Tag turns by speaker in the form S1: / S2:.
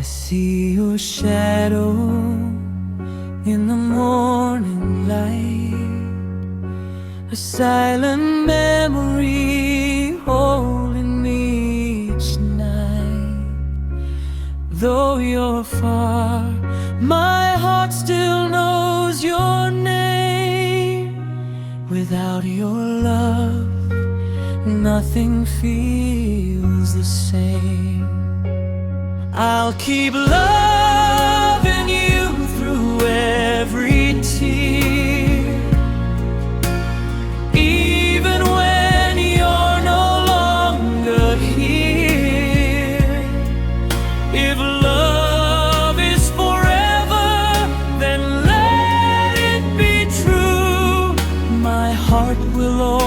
S1: see your shadow in the morning light, a silent memory holding me each night. Though you're far, my heart still knows your name. Without your love, nothing feels the same. I'll keep loving you through every tear, even when you're no longer here. If love is forever, then let it be true. My heart will always